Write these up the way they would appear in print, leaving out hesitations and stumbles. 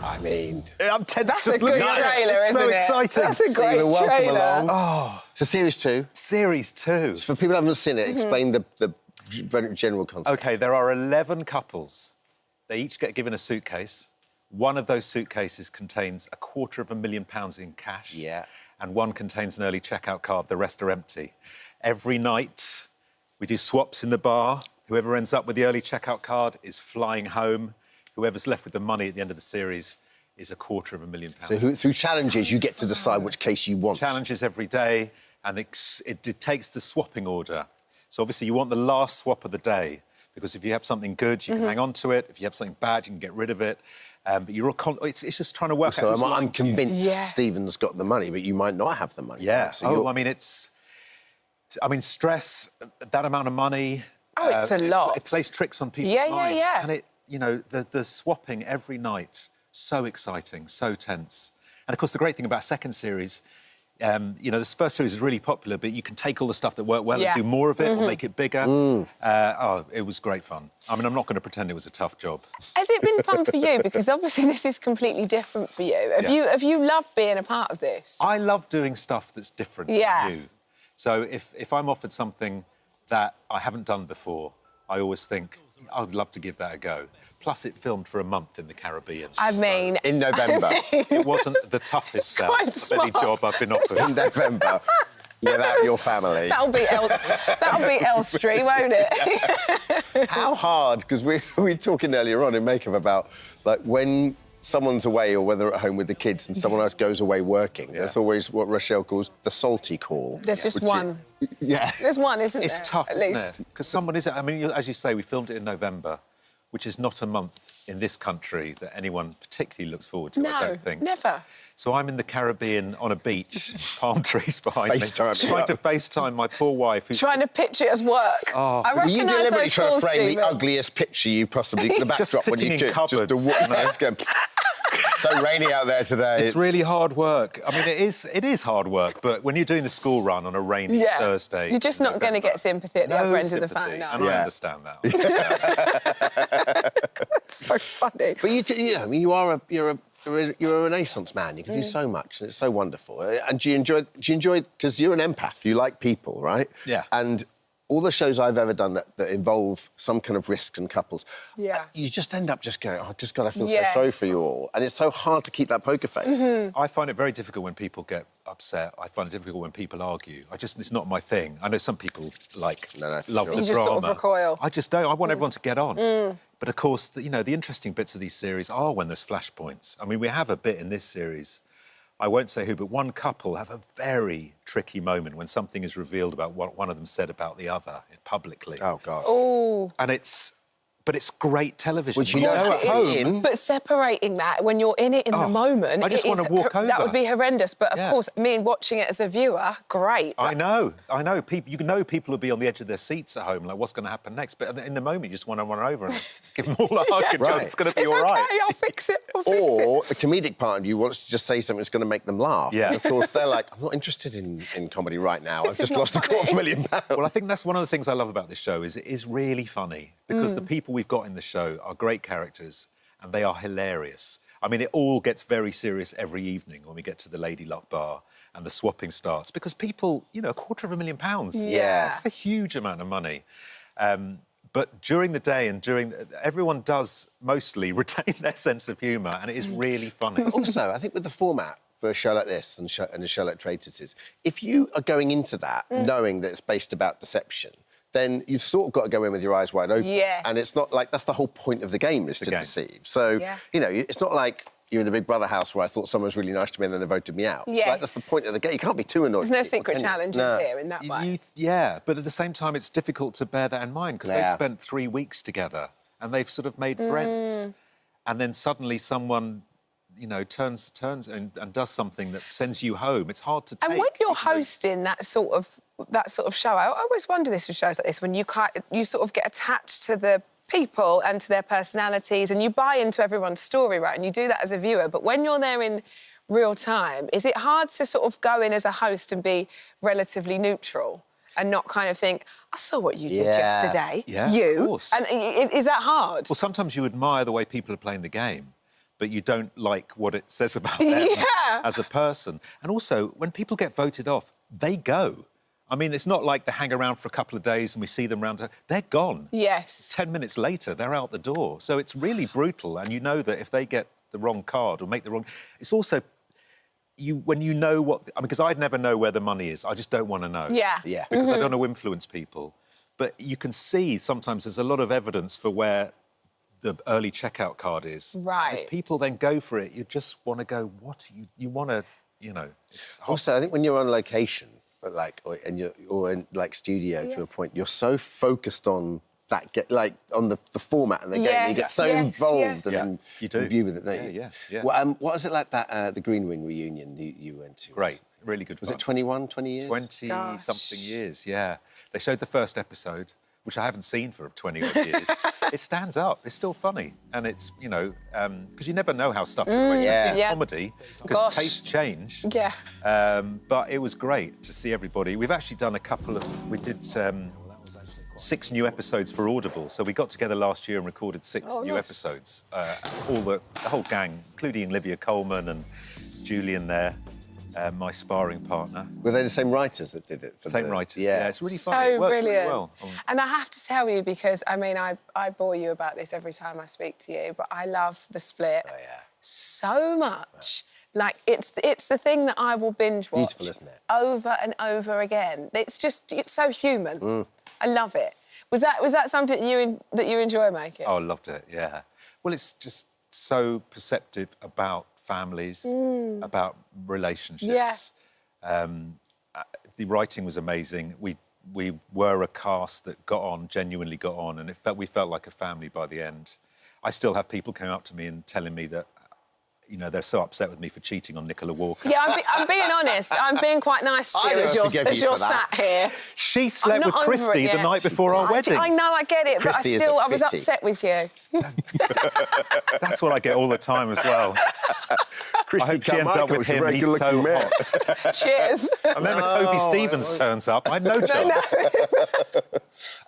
I mean... I'm tense. That's a good trailer, isn't so it? exciting. That's a great Stephen, welcome trailer. along. Oh, So Series 2. Series 2. For people who haven't seen it, explain the general concept. OK, there are 11 couples. They each get given a suitcase. One of those suitcases contains £250,000 in cash. Yeah. And one contains an early checkout card. The rest are empty. Every night, we do swaps in the bar. Whoever ends up with the early checkout card is flying home. Whoever's left with the money at the end of the series is £250,000. So through challenges, you get to decide which case you want. Challenges every day, and it dictates the swapping order. So obviously you want the last swap of the day, because if you have something good, you can hang on to it. If you have something bad, you can get rid of it. But you're all it's just trying to work out. So I'm convinced Stephen's got the money, but you might not have the money. Yeah. So I mean, stress, that amount of money. Oh, it's a lot. It plays tricks on people's minds. Yeah. And the swapping every night, so exciting, so tense. And of course, the great thing about second series, this first series is really popular, but you can take all the stuff that worked well and do more of it or make it bigger. It was great fun. I mean, I'm not going to pretend it was a tough job. Has it been fun for you? Because obviously this is completely different for you. Have you loved being a part of this? I love doing stuff that's different from you. So if I'm offered something that I haven't done before, I always think, I'd love to give that a go. Plus, it filmed for a month in the Caribbean. I mean... In November. It wasn't the toughest of any job I've been offered. In November, without your family. That'll be Elstree, won't it? How hard, because we were talking earlier on in Makeup about, like, when someone's away or whether at home with the kids and someone else goes away working, that's always what Rochelle calls the salty call. There's just one. There's one, isn't there? It's tough, isn't it? Because someone is... I mean, as you say, we filmed it in November, which is not a month in this country that anyone particularly looks forward to, I don't think. Never. So I'm in the Caribbean on a beach, palm trees behind me, trying FaceTime to FaceTime my poor wife. Who's trying to pitch it as work. Oh. I You recognise deliberately those try to calls, frame Stephen. the ugliest picture you possibly... The backdrop Just when sitting you in could. cupboards. Just go... So rainy out there today. It's really hard work. I mean, it is hard work, but when you're doing the school run on a rainy Thursday... You're just not going to get sympathy at the other end of the phone, no. And I understand that. That's so funny. But I mean, you're a Renaissance man. You can do so much, and it's so wonderful. And do you enjoy... Because you're an empath. You like people, right? Yeah. And all the shows I've ever done that involve some kind of risk and couples, you just end up just going, oh, just God, I feel so sorry for you all. And it's so hard to keep that poker face. I find it very difficult when people get upset. I find it difficult when people argue. It's not my thing. I know some people, love the drama. You just sort of recoil. I just don't. I want everyone to get on. But, of course, the interesting bits of these series are when there's flashpoints. I mean, we have a bit in this series, I won't say who, but one couple have a very tricky moment when something is revealed about what one of them said about the other publicly. Oh, God. Oh. And it's great television. Which you know at home. But separating that when you're in it in the moment... I just want to walk over. That would be horrendous. But, of course, me watching it as a viewer, great. I know. People will be on the edge of their seats at home, like, what's going to happen next? But in the moment, you just want to run over and give them all a hug and just, it's going to be all right. It's OK, I'll fix it. Or the comedic part of you wants to just say something that's going to make them laugh. Yeah. And of course, they're like, I'm not interested in comedy right now. I've just lost £250,000. Well, I think that's one of the things I love about this show is it is really funny because the people we've got in the show are great characters and they are hilarious. I mean, it all gets very serious every evening when we get to the Lady Luck bar and the swapping starts because people, £250,000. Yeah. It's a huge amount of money. But during the day everyone does mostly retain their sense of humour and it is really funny. Also, I think with the format for a show like this and a show like Traitors, if you are going into that knowing that it's based about deception, then you've sort of got to go in with your eyes wide open. Yes. And it's not like that's the whole point of the game is to deceive. So, it's not like you're in a Big Brother house where I thought someone was really nice to me and then they voted me out. Yes. That's the point of the game. You can't be too annoyed. There's no secret challenges here in that way. But at the same time, it's difficult to bear that in mind because they've spent 3 weeks together and they've sort of made friends. And then suddenly someone... turns and does something that sends you home. It's hard to take. And when you're hosting that sort of show, I always wonder this with shows like this, when you sort of get attached to the people and to their personalities and you buy into everyone's story, right? And you do that as a viewer. But when you're there in real time, is it hard to sort of go in as a host and be relatively neutral and not kind of think, I saw what you did yesterday. Yeah, you. of course. And is that hard? Well, sometimes you admire the way people are playing the game. but you don't like what it says about them as a person. And also, when people get voted off, they go. I mean, it's not like they hang around for a couple of days and we see them around. They're gone. Yes. 10 minutes later, they're out the door. So it's really brutal. And you know that if they get the wrong card or make the wrong... It's also... when you know what... I mean, because I'd never know where the money is. I just don't want to know. Yeah. Because I don't want to influence people. But you can see sometimes there's a lot of evidence for where the early checkout card is. Right. If people then go for it, you just want to go, what? You want to, you know... Also, I think when you're on location, or in like studio to a point, you're so focused on that, on the format and the game, you get so involved and imbue with it, don't you? Yeah. Well, what was it like that the Green Wing reunion you went to? Great, really good fun. Was it 20 years? 20-something years, yeah. They showed the first episode, which I haven't seen for 20-odd years. It stands up. It's still funny. And it's, you know, because you never know how stuff's going to make comedy, because tastes change. Yeah. But it was great to see everybody. We've actually done we did 6 new episodes for Audible. So we got together last year and recorded 6 new episodes. The whole gang, including Olivia Colman and Julian there. My sparring partner. Were they the same writers that did it? Same writers, yeah. It's really fun. So it works brilliant. really well. And I have to tell you, because, I mean, I bore you about this every time I speak to you, but I love The Split so much. Like, it's the thing that I will binge watch over and over again. It's so human. I love it. Was that something that you enjoy making? Oh, I loved it, yeah. Well, it's just so perceptive about families, about relationships. Yeah. The writing was amazing. We were a cast that genuinely got on, and we felt like a family by the end. I still have people coming up to me and telling me that, you know, they're so upset with me for cheating on Nicola Walker. Yeah, I'm being honest. I'm being quite nice to you as you're sat here. She slept with Christy the night before our wedding. I know, I get it, Christy but I was upset with you. That's what I get all the time as well. I hope she ends up with him. He's so hot. Cheers. And then when Toby Stevens turns up, I know chance.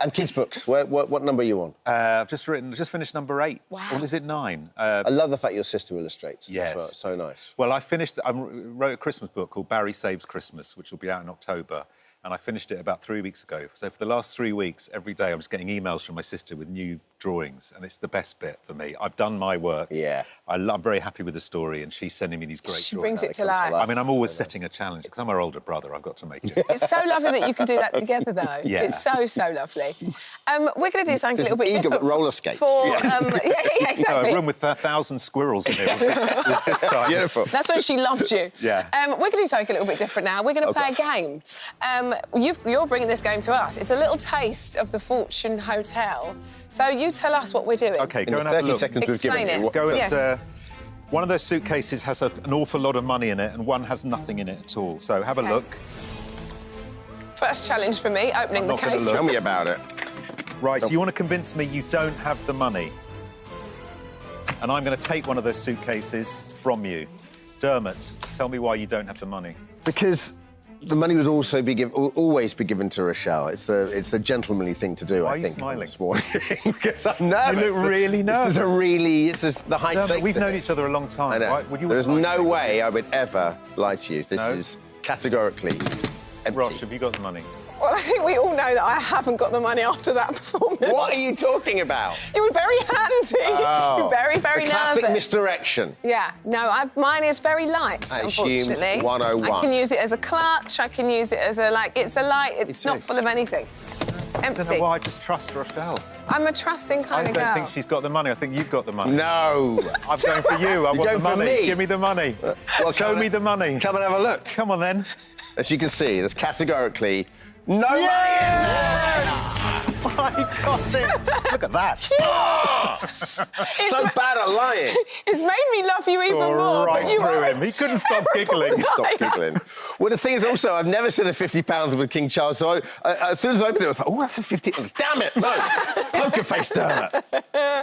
And kids' books, what number are you on? I've just finished number 8. Wow. Or is it 9? I love the fact your sister illustrates. Yes. Well, so nice. Well, I wrote a Christmas book called Barry Saves Christmas, which will be out in October. And I finished it about 3 weeks ago. So for the last 3 weeks, every day I'm just getting emails from my sister with new drawings, and it's the best bit for me. I've done my work. Yeah. I'm very happy with the story, and she's sending me these great drawings. She brings it to life. I mean, I'm always setting a challenge, because I'm her older brother. I've got to make it. It's so lovely that you can do that together, though. Yeah. It's so, so lovely. We're going to do something a little bit Eagle different. at roller skates. Exactly. No, a room with 1,000 squirrels in it was this time. Beautiful. That's when she loved you. Yeah. We're going to do something a little bit different now. We're going to play a game. You're bringing this game to us. It's a little taste of the Fortune Hotel. So you tell us what we're doing. OK, go and have a look. seconds we've given you. Go at one of those suitcases has an awful lot of money in it, and one has nothing in it at all. So have a look. First challenge for me, opening the case. Tell me about it. Right, so you want to convince me you don't have the money. And I'm going to take one of those suitcases from you. Dermot, tell me why you don't have the money. Because the money would also always be given to Rochelle. It's the gentlemanly thing to do, Why I think. Are you smiling? This morning. Because I'm nervous. You look really nervous. This is the high stakes. We've known each other a long time, I know. right? There's no way I would ever lie to you. This is categorically empty. Rosh, have you got the money? Well, I think we all know that I haven't got the money after that performance. What are you talking about? You were very handsy. Oh, You're very, very nervous. Classic misdirection. Yeah, no, mine is very light, unfortunately. 101. I can use it as a clutch, I can use it as it's a light, it's not full of anything. It's empty. I don't know why I just trust Rochelle. I'm a trusting kind of girl. I don't think she's got the money. I think you've got the money. No. I'm going for you. I want the money. Me? Give me the money. Well, show me the money. Come and have a look. Come on, then. As you can see, there's categorically no money. Yes! I got it. Look at that. So bad at lying. It's made me love you even more. Right but you through are him. He couldn't stop giggling. Stop giggling. Well, the thing is also, I've never seen a £50 with King Charles, so as soon as I opened it, I was like, oh, that's a 50. Damn it, no. Poker face, damn it.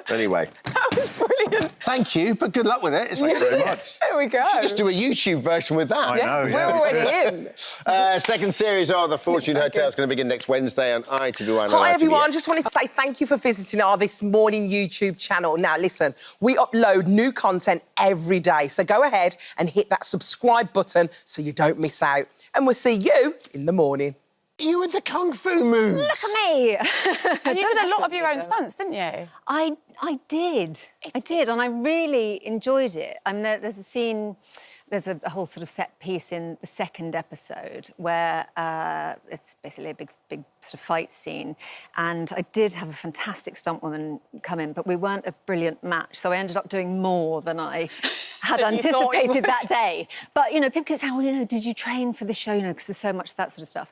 Anyway. That was brilliant. Thank you, but good luck with it. Thank you very much. There we go. Just do a YouTube version with that. I know, We're already in. Second series of The Fortune Hotel is going to begin next Wednesday on ITV1. Hi, everyone. everyone. Just wanted to say thank you for visiting our This Morning YouTube channel. Now, listen, we upload new content every day, so go ahead and hit that subscribe button so you don't miss out. And we'll see you in the morning. You with the kung fu moves. Look at me. And you did a lot of your own stunts, didn't you? I did. I did, and I really enjoyed it. I mean, there's a scene, there's a whole sort of set piece in the second episode where it's basically a big sort of fight scene, and I did have a fantastic stunt woman come in, but we weren't a brilliant match, so I ended up doing more than I had anticipated that day. But, you know, people keep saying, well, you know, did you train for the show, you know, because there's so much of that sort of stuff.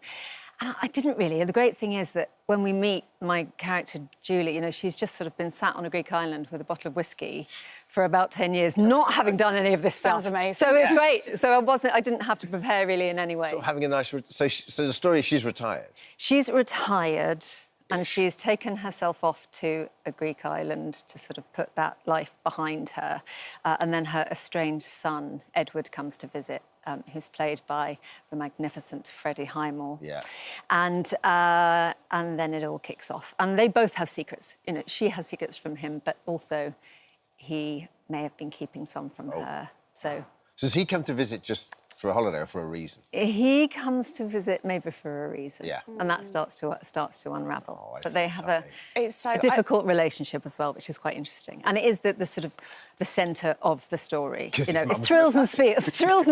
And I didn't really. The great thing is that when we meet my character, Julie, you know, she's just sort of been sat on a Greek island with a bottle of whiskey for about 10 years, not having done any of this Sounds stuff. amazing. So it's great. So I didn't have to prepare really in any way. Sort of having a nice... So the story is she's retired. She's retired and she's taken herself off to a Greek island to sort of put that life behind her. And then her estranged son, Edward, comes to visit. Who's played by the magnificent Freddie Highmore. Yeah. And then it all kicks off. And they both have secrets. You know, she has secrets from him, but also he may have been keeping some from her. So does he come to visit just for a holiday or for a reason? He comes to visit maybe for a reason. Yeah. And that starts to unravel. But they have a difficult relationship as well, which is quite interesting. And it is the sort of the centre of the story. You know, it's thrills and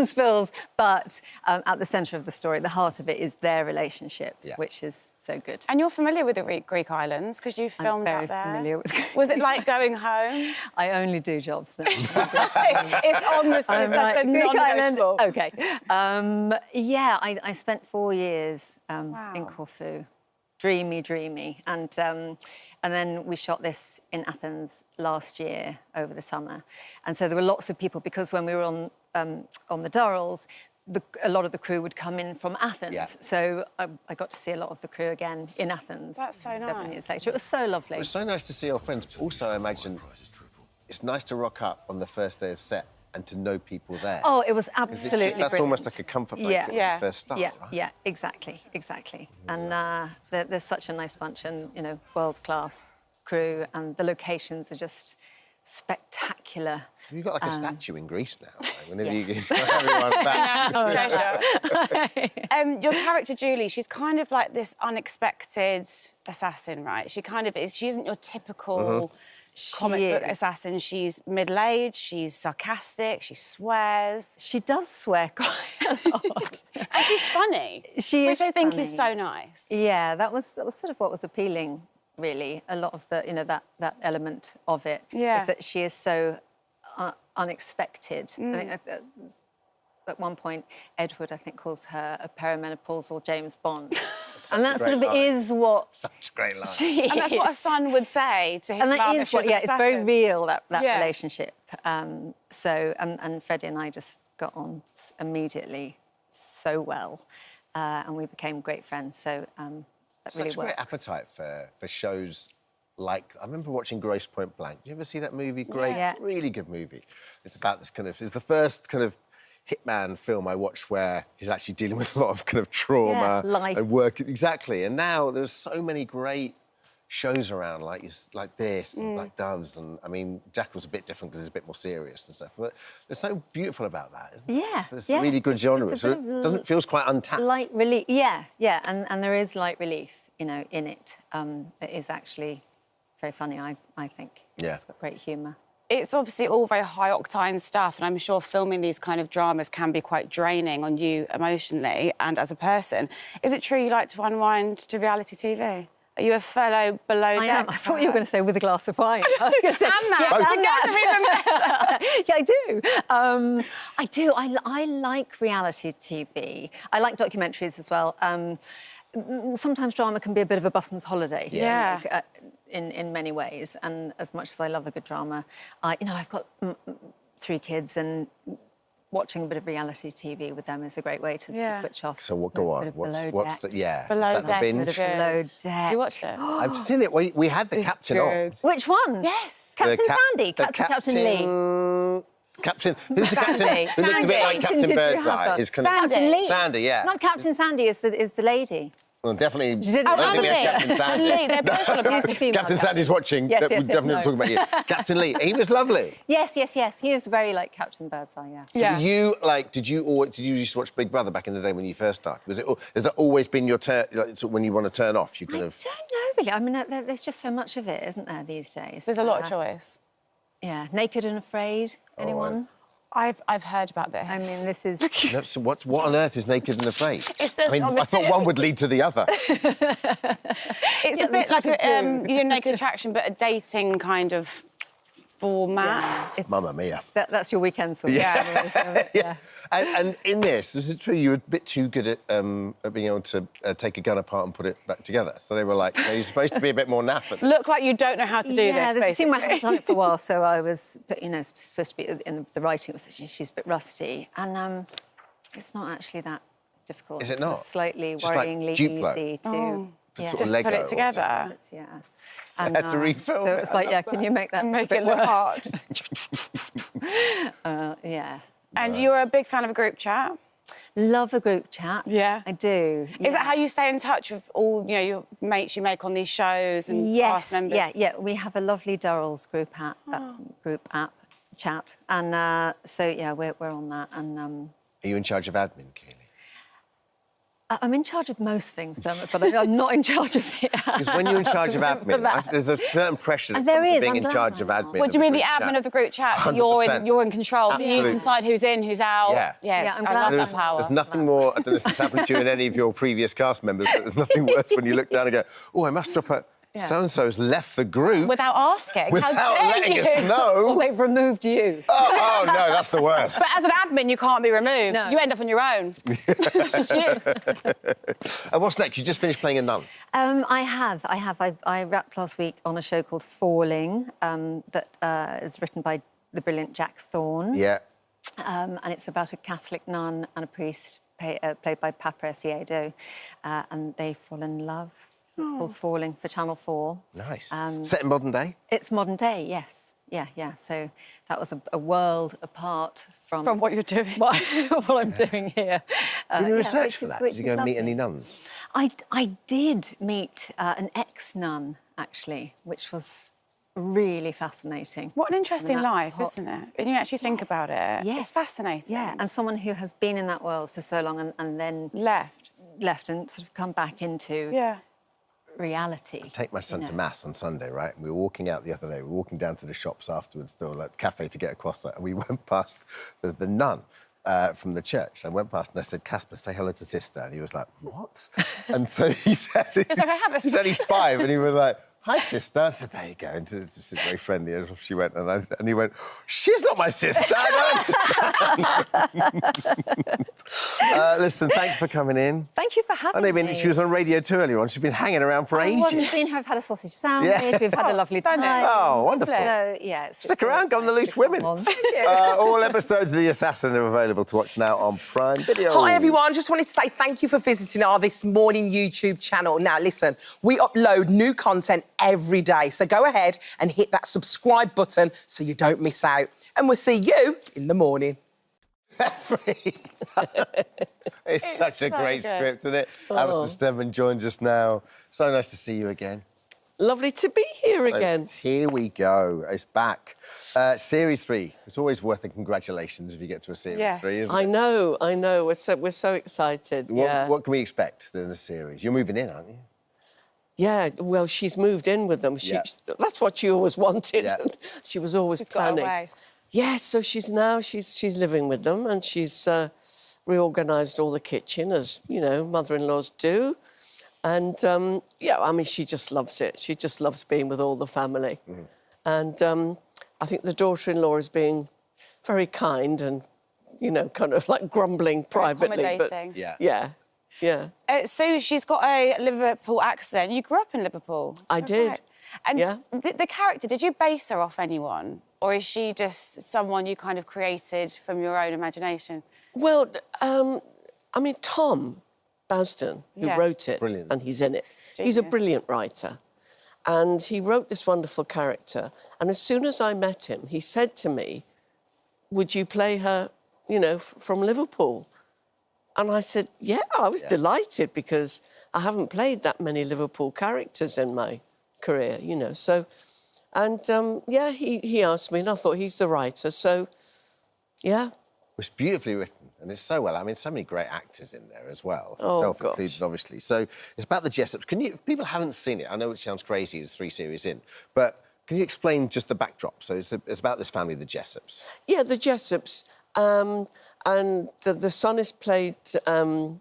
spills, but at the centre of the story, the heart of it is their relationship, which is so good. And you're familiar with the Greek islands because you filmed out there. I'm very familiar with Was it like going home? I only do jobs now. It's on the right, Greek island. OK. Yeah, I spent 4 years in Corfu. Dreamy. And then we shot this in Athens last year over the summer. And so there were lots of people, because when we were on the Durrells, a lot of the crew would come in from Athens. Yeah. So I got to see a lot of the crew again in Athens. That's so nice. 7 years later. It was so lovely. It was so nice to see your friends. Also, I imagine it's nice to rock up on the first day of set and to know people there. Oh, it was absolutely brilliant. That's almost like a comfort blanket when you first start, right? Yeah, exactly. And there's such a nice bunch and, you know, world-class crew, and the locations are just spectacular. You've got like a statue in Greece now, right? Whenever you get everyone back. Your character, Julie, she's kind of like this unexpected assassin, right? She kind of is. She isn't your typical... comic book assassin. She's middle-aged, she's sarcastic, she swears. She does swear quite a lot. And she's funny, which I think is so nice. Yeah, that was sort of what was appealing, really. A lot of the, you know, that element of it is that she is so unexpected. I think at one point, Edward, I think, calls her a perimenopausal James Bond. And that sort of is what... Such a great line. And that's what a son would say to his mother. And that is what, it's very real, that relationship. Yeah. And Freddie and I just got on immediately so well. And we became great friends, so that really works. Such a great appetite for shows like... I remember watching Grosse Point Blank. Did you ever see that movie? Great, really good movie. It's about this kind of... It's the first kind of hitman film I watched where he's actually dealing with a lot of kind of trauma and work. Exactly. And now there's so many great shows around like this, and like Doves, and I mean, Jackal's a bit different because it's a bit more serious and stuff. But there's something beautiful about that, isn't it? It's a really good genre. It feels quite untapped. Light relief, and there is light relief, you know, in it. It is actually very funny, I think. Yeah. It's got great humour. It's obviously all very high-octane stuff, and I'm sure filming these kind of dramas can be quite draining on you emotionally and as a person. Is it true you like to unwind to reality TV? Are you a fellow below deck? I thought you were going to say with a glass of wine. I was going to say, I do. I do. I like reality TV. I like documentaries as well. Sometimes drama can be a bit of a busman's holiday. Yeah. In many ways, and as much as I love a good drama, you know, I've got 3 kids, and watching a bit of reality TV with them is a great way to switch off. So what? Go on. What's the Below Deck? Below Deck. You watched it? I've seen it. We had the captain on. Which one? Yes. Captain Sandy. Captain Lee. Captain. Who's the captain? Who looks a bit like Captain Birdseye. Sandy. Sandy, yeah. Not Captain Sandy. Is the lady. Well, definitely. She didn't. And Lee. Captain Sandy. And Lee, they're both on a Captain Sandy's watching. Yes, We're definitely not talking about you. Captain Lee, he was lovely. Yes. He is very like Captain Birdseye, yeah. So were you like? Did you used to watch Big Brother back in the day when you first started? Has that always been your turn? Like, when you want to turn off, you kind of. I don't know really. I mean, there's just so much of it, isn't there, these days? There's a lot of choice. Yeah, Naked and Afraid. Anyone? I've heard about this. I mean, this is. No, so what on earth is Naked and Afraid? It says I thought one would lead to the other. It's a bit like a Naked Attraction, but a dating kind of format. Yeah, Mamma mia. That's your weekend song. Yeah. And in this, is it true you were a bit too good at being able to take a gun apart and put it back together? So they were like, you're supposed to be a bit more naff at Look like you don't know how to do this, basically. It seemed I hadn't done it for a while, so I was, supposed to be in the writing. It was she's a bit rusty, and it's not actually that difficult. Is it not? It's slightly Just like worryingly Duplo? easy to. sort of Just Lego put it together. Yeah. And, had to refilm so it's like, can you make that make a bit it look worse? hard? Yeah. And you're a big fan of a group chat? Love a group chat. Yeah. I do. Is that how you stay in touch with all your mates you make on these shows and cast members? Yeah. We have a lovely Durrell's group app chat, and we're on that. And Are you in charge of admin, Keely? I'm in charge of most things, Dermot, but I'm not in charge of the app. Because when you're in charge of admin, there's a certain pressure that comes to being in charge of admin. What do you mean, the admin of the group chat? You're in control, so you decide who's in, who's out. Yeah. Yes, I'm I glad love that's that power. There's nothing more, I don't know if it's happened to you in any of your previous cast members, but there's nothing worse when you look down and go, oh, I must drop a... So-and-so's left the group. Without asking. Without How dare letting you? us know. Or they've removed you. Oh, no, that's the worst. But as an admin, you can't be removed. No. You end up on your own. It's just you. And what's next? You just finished playing a nun. I have. I wrapped last week on a show called Falling that is written by the brilliant Jack Thorne. Yeah. And it's about a Catholic nun and a priest played by Papa Siedo, and they fall in love. It's called Falling for Channel 4. Nice. Set in modern day? It's modern day, yes. Yeah. So that was a world apart from what you're doing. What I'm doing here. Did you research for that? Did you go and meet any nuns? I did meet an ex-nun, actually, which was really fascinating. What an interesting life, isn't it? When you actually think about it. Yes. It's fascinating. Yeah, and someone who has been in that world for so long and then... Left and sort of come back into... reality. I take my son to Mass on Sunday, right? And we were walking out the other day. We were walking down to the shops afterwards, to like the cafe to get a croissant. And we went past the nun from the church. I went past and I said, Casper, say hello to sister. And he was like, what? And so he said... He's like, I have a sister. He said he's 5. And he was like, hi, sister. I said, there you go. And just very friendly. And off she went. And he went, she's not my sister. I don't understand. Listen, thanks for coming in. Thank you for having me. She was on Radio 2 earlier on. She's been hanging around for ages. We've had a sausage sandwich. We've had a lovely time. Oh, wonderful. So, Stick around, go on the Loose Women. All episodes of The Assassin are available to watch now on Prime Video. Hi, everyone. Just wanted to say thank you for visiting our This Morning YouTube channel. Now, listen, we upload new content every day, so go ahead and hit that subscribe button so you don't miss out. And we'll see you in the morning. It's such a great script, isn't it? Alistair Steadman joins us now. So nice to see you again. Lovely to be here again. Here we go. It's back. Series 3. It's always worth a congratulations if you get to a Series 3, isn't it? I know. We're so excited. What can we expect in the series? You're moving in, aren't you? Yeah, well, she's moved in with them. That's what she always wanted. Yeah. She was always planning. Got away. Yeah, so she's living with them, and she's reorganised all the kitchen, as, mother-in-laws do. And, she just loves it. She just loves being with all the family. Mm-hmm. And I think the daughter-in-law is being very kind and, kind of like grumbling privately. Accommodating. Yeah. So she's got a Liverpool accent. You grew up in Liverpool. I did. Right. And the character, did you base her off anyone? Or is she just someone you kind of created from your own imagination? Well, Tom Bowston, who wrote it, brilliant. And he's in it. Genius. He's a brilliant writer. And he wrote this wonderful character. And as soon as I met him, he said to me, would you play her, from Liverpool? And I said, yeah, I was delighted because I haven't played that many Liverpool characters in my career, you know. So, and, yeah, he asked me and I thought he's the writer, so, yeah. It's beautifully written and it's so well. I mean, so many great actors in there as well. Oh, self-included, obviously. So it's about the Jessops. Can you, if people haven't seen it, I know it sounds crazy, it's 3 series in, but can you explain just the backdrop? So it's about this family, the Jessops. Yeah, the Jessops. And the son is played by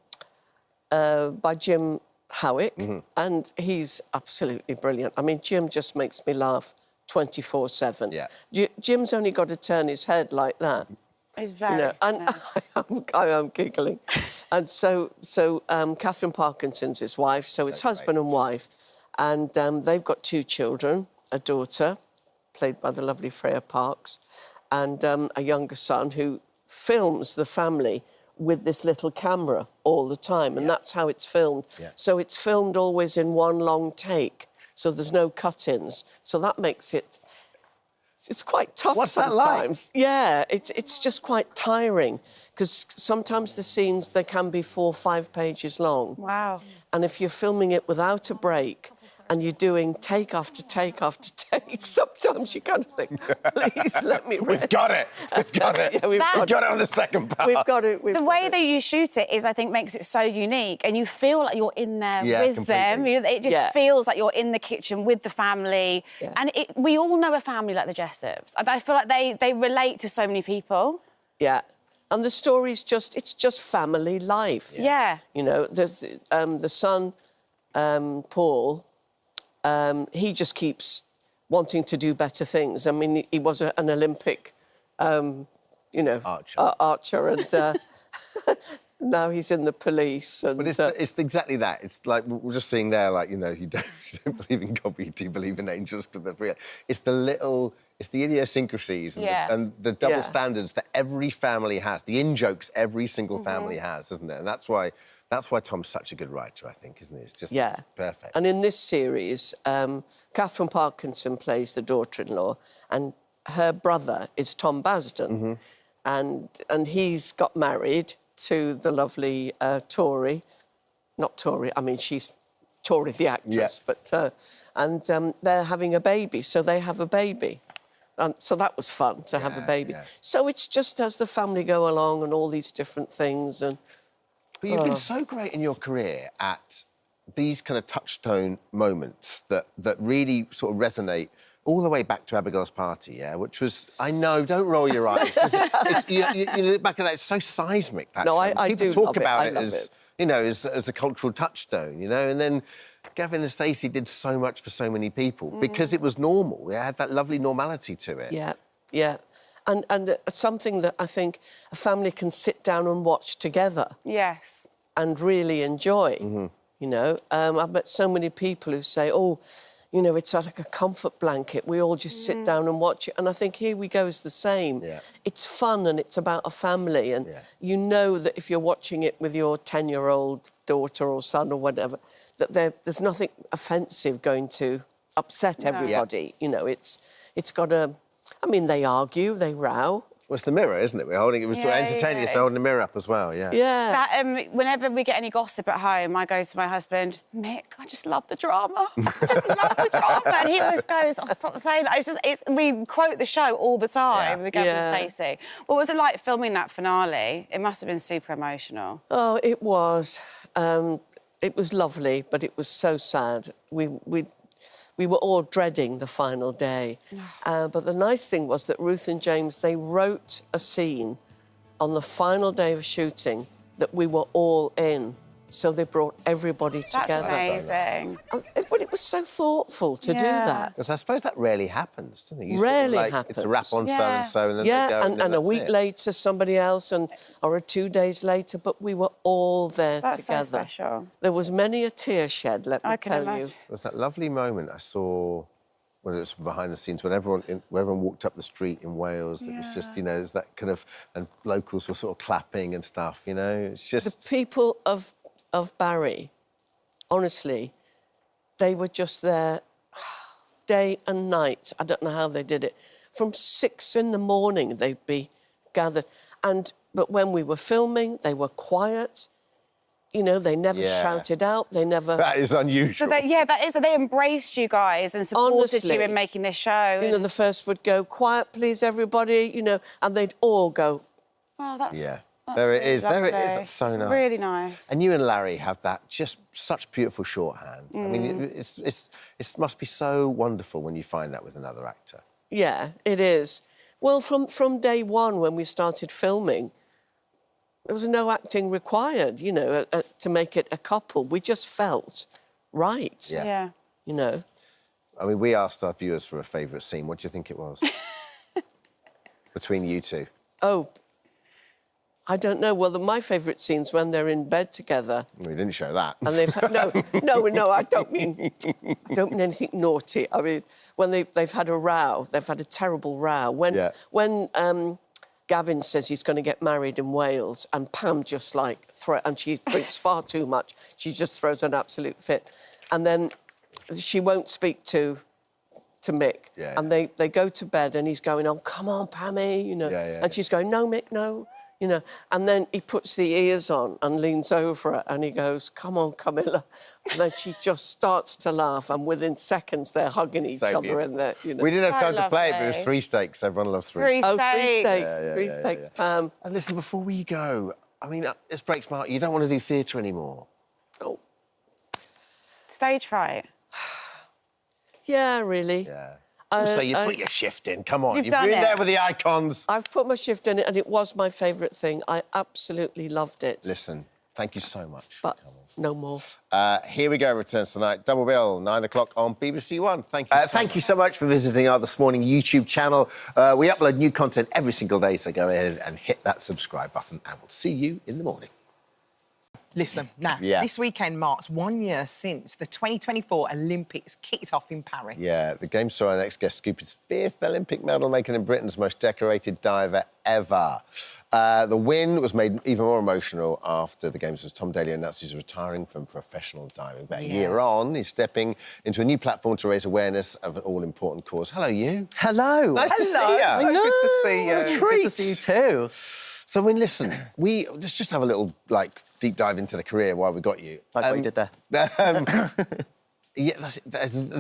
Jim Howick, and he's absolutely brilliant. I mean, Jim just makes me laugh 24/7. Yeah. Jim's only got to turn his head like that. He's very... You know, and I am giggling. And so Catherine Parkinson's his wife, so it's husband and wife. And they've got 2 children, a daughter, played by the lovely Freya Parks, and a younger son who films the family with this little camera all the time, and that's how it's filmed. Yeah. So it's filmed always in one long take, so there's no cut-ins. So that makes it... It's quite tough sometimes. What's that like? Yeah, it's just quite tiring, because sometimes the scenes, they can be 4 or 5 pages long. Wow. And if you're filming it without a break, and you're doing take after take after take, sometimes you kind of think, please let me rest. We've got it. We've got it. Yeah, we've got it on the second part. We've got it. The way that you shoot it is, I think, makes it so unique, and you feel like you're in there with completely. them. You know, it just feels like you're in the kitchen with the family. Yeah. And we all know a family like the Jessops. I feel like they relate to so many people. Yeah. And the story's it's just family life. Yeah. You know, there's the son, Paul, he just keeps wanting to do better things. I mean, he was an Olympic, you know, archer, and now he's in the police. And, but it's exactly that. It's like we're just seeing there, like, you know, you don't believe in God, but you do believe in angels. It's the idiosyncracies and the double standards that every family has, the in-jokes every single family has, isn't it? And that's why Tom's such a good writer, I think, isn't it? It's just perfect. And in this series, Catherine Parkinson plays the daughter-in-law, and her brother is Tom Basden, and he's got married to the lovely Tori. Not Tori, I mean, she's Tori the actress, but... and they're having a baby, so they have a baby. So that was fun, to have a baby. Yeah. So it's just as the family go along and all these different things and... But you've been so great in your career at these kind of touchstone moments that really sort of resonate all the way back to Abigail's Party, which was, I know, don't roll your eyes, because you look back at that, it's so seismic, that No, show. I People do talk love about it. it as, you know, as a cultural touchstone, you know, and then Gavin and Stacey did so much for so many people because it was normal. It had that lovely normality to it. Yeah, yeah. And something that I think a family can sit down and watch together. Yes. And really enjoy, you know. I've met so many people who say, oh, you know, it's like a comfort blanket. We all just sit down and watch it. And I think Here We Go is the same. Yeah. It's fun and it's about a family. And you know that if you're watching it with your 10-year-old daughter or son or whatever, that there's nothing offensive going to upset everybody. You know, it's got a... I mean, they argue, they row. Well, it's the mirror, isn't it? We're holding it. We're entertaining us. We're holding the mirror up as well. Yeah. Yeah. That, whenever we get any gossip at home, I go to my husband, Mick, I just love the drama. I just love the drama. And he always goes, oh, stop saying that. We quote the show all the time with Gavin and Stacey. What was it like filming that finale? It must have been super emotional. Oh, it was. It was lovely, but it was so sad. We were all dreading the final day. But the nice thing was that Ruth and James, they wrote a scene on the final day of shooting that we were all in. So they brought everybody together. That's amazing. But it was so thoughtful to do that. Because I suppose that rarely happens, doesn't it? Rarely happens. It's a wrap on so-and-so, and then they go, and a week later, somebody else, or 2 days later, but we were all there together. That's so special. There was many a tear shed, let me tell you. There was that lovely moment I saw, whether it's behind the scenes, when everyone walked up the street in Wales. It was just, you know, it was that kind of... And locals were sort of clapping and stuff, you know? It's just... The people of Barry, honestly, they were just there day and night. I don't know how they did it. From 6 in the morning, they'd be gathered. But when we were filming, they were quiet. You know, they never shouted out. They never... That is unusual. So that is. They embraced you guys and supported you in making this show. You know, the first would go, quiet, please, everybody, you know, and they'd all go... Oh, that's... Yeah. There it is. There it is. That's so nice. Really nice. And you and Larry have that just such beautiful shorthand. I mean, it must be so wonderful when you find that with another actor. Yeah, it is. Well, from day one when we started filming, there was no acting required, you know, to make it a couple. We just felt right. Yeah. You know. I mean, we asked our viewers for a favourite scene. What do you think it was? Between you two. Oh, I don't know. Well, my favourite scene's when they're in bed together. We didn't show that. And they've had, no, I don't mean anything naughty. I mean, when they've had a row, they've had a terrible row. When Gavin says he's going to get married in Wales, and Pam just and she drinks far too much. She just throws an absolute fit, and then she won't speak to Mick. And they go to bed, and he's going, "Oh, come on, Pammy," you know, and she's going, "No, Mick, no." You know, and then he puts the ears on and leans over her and he goes, "Come on, Camilla." And then she just starts to laugh, and within seconds they're hugging each other and they're, you know. We didn't have time to play it, but it was 3 steaks. Everyone loves 3. Oh, 3 steaks. 3 steaks, Pam. And listen, before we go, I mean, this breaks my heart. You don't want to do theatre anymore. Oh. Stage fright? Yeah, really. Yeah. Also, you put your shift in. Come on, you've been there with the icons. I've put my shift in it, and it was my favourite thing. I absolutely loved it. Listen, thank you so much. But no more. Here we go. Returns tonight. Double bill, 9 o'clock on BBC One. Thank you. Thank you so much for visiting our This Morning YouTube channel. We upload new content every single day, so go ahead and hit that subscribe button, and we'll see you in the morning. Listen, now, this weekend marks 1 year since the 2024 Olympics kicked off in Paris. Yeah, the Games saw our next guest scoop his 5th Olympic medal, making him Britain's most decorated diver ever. The win was made even more emotional after the Games as Tom Daley announced he's retiring from professional diving. But a year on, he's stepping into a new platform to raise awareness of an all-important cause. Hello, you. Hello. Nice to see you. So good to see you. What a treat. Good to see you too. So, I mean, listen, let's just have a little, deep dive into the career while we got you. Like what you did there. Does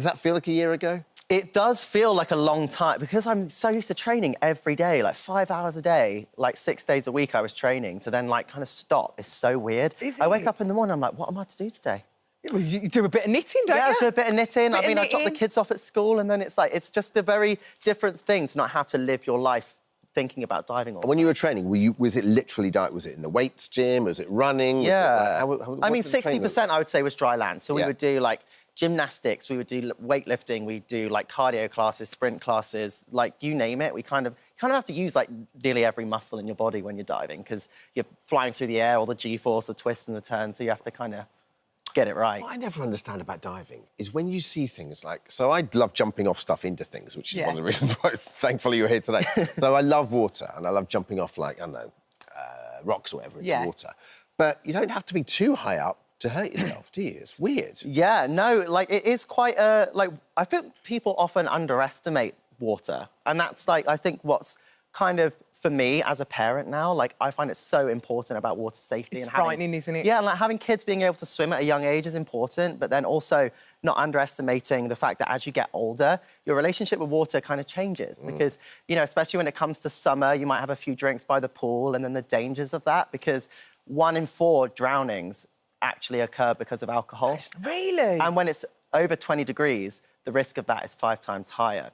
that feel like a year ago? It does feel like a long time because I'm so used to training every day, 5 hours a day, 6 days a week I was training, to then, kind of stop. It's so weird. I wake up in the morning, I'm like, what am I to do today? You do a bit of knitting, don't you? Yeah, I do a bit of knitting. I drop the kids off at school, and then it's just a very different thing to not have to live your life thinking about diving all the time. When you were training, was it literally was it in the weights gym? Was it running? Yeah. I mean, 60% I would say was dry land. So we would do gymnastics, we would do weightlifting, we'd do cardio classes, sprint classes, you name it. We kind of have to use nearly every muscle in your body when you're diving because you're flying through the air, all the G-force, the twists and the turns, so you have to kind of get it right. What I never understand about diving is when you see things so I love jumping off stuff into things, which is one of the reasons why, thankfully, you're here today. So I love water, and I love jumping off, I don't know, rocks or whatever into water. But you don't have to be too high up to hurt yourself, do you? It's weird. Yeah, no, it is quite I think people often underestimate water, and that's, I think what's kind of, for me as a parent now, I find it so important about water safety. It's frightening, isn't it? Yeah, and having kids being able to swim at a young age is important, but then also not underestimating the fact that as you get older, your relationship with water kind of changes because, especially when it comes to summer, you might have a few drinks by the pool, and then the dangers of that, because 1 in 4 drownings actually occur because of alcohol. Really? And when it's over 20 degrees, the risk of that is 5 times higher.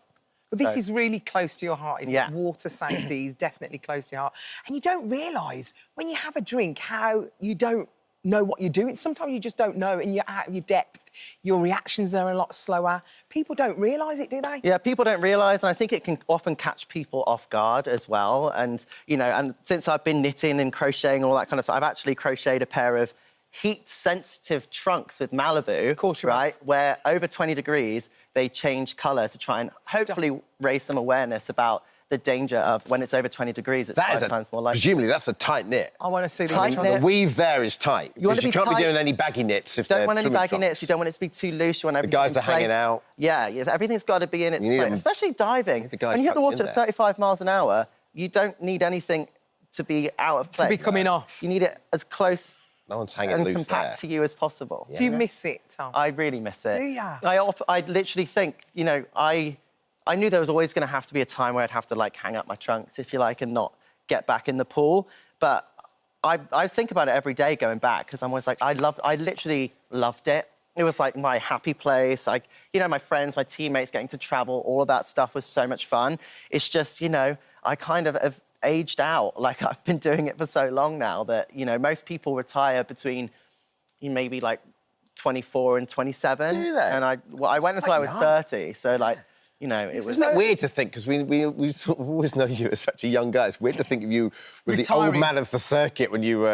But this is really close to your heart, isn't it? Yeah. Water safety is definitely close to your heart. And you don't realise, when you have a drink, how you don't know what you're doing. Sometimes you just don't know, and you're out of your depth. Your reactions are a lot slower. People don't realise it, do they? Yeah, people don't realise, and I think it can often catch people off guard as well. And, and since I've been knitting and crocheting and all that kind of stuff, I've actually crocheted a pair of heat-sensitive trunks with Malibu, of course, right? Where over 20 degrees, they change colour to try and hopefully raise some awareness about the danger of when it's over 20 degrees, it's 5 times more likely. Presumably, that's a tight knit. I want to see the weave there is tight. You can't be doing any baggy knits if don't want any baggy knits. You don't want it to be too loose. You want everything the guys are hanging out. Yeah, yes, everything's got to be in its place. Especially diving. When you hit the water at 35 miles an hour, you don't need anything to be out of place. To be coming off. You need it as close no one's hanging and loose compact there. to you as possible. Do you miss it, Tom? I really miss it. Do ya? I literally think, you know, I knew there was always going to have to be a time where I'd have to, like, hang up my trunks, if you like, and not get back in the pool. But I think about it every day going back, because I'm always like, I literally loved it. It was like my happy place. Like, you know, my friends, my teammates, getting to travel, all of that stuff was so much fun. It's just, you know, I kind of have aged out. Like, I've been doing it for so long now that, you know, most people retire between maybe like 24 and 27. Do they? And I went until I was 30. So, like, you know, it was... Isn't that weird to think, because we sort of always know you as such a young guy. It's weird to think of you with the old man of the circuit when you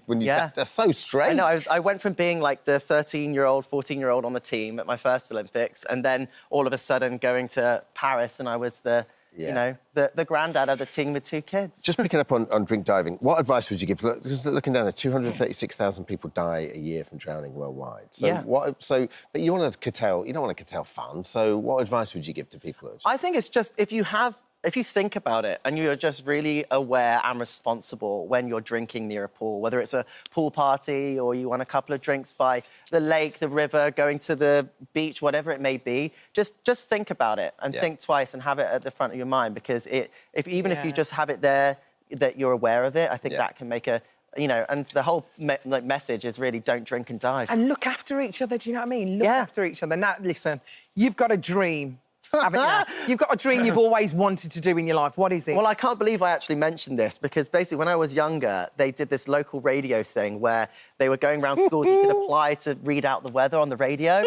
Yeah. That's so strange. I know, I went from being like the 13-year-old, 14-year-old on the team at my first Olympics, and then all of a sudden going to Paris, and I was the, you know, the granddad of the team with 2 kids. Just picking up on drink diving, what advice would you give? Because looking down at 236,000 people die a year from drowning worldwide. So, but you want to curtail, you don't want to curtail fun. So what advice would you give to people? I think it's just, if you think about it and you're just really aware and responsible when you're drinking near a pool, whether it's a pool party or you want a couple of drinks by the lake, the river, going to the beach, whatever it may be, just think about it and think twice and have it at the front of your mind, because if you just have it there, that you're aware of it, I think that can make a, you know, and the whole message is really don't drink and dive. And look after each other, do you know what I mean? Look after each other. Now, listen, you've got a dream. Haven't you? You've got a dream you've always wanted to do in your life. What is it? Well, I can't believe I actually mentioned this, because basically when I was younger, they did this local radio thing where they were going around schools, you could apply to read out the weather on the radio.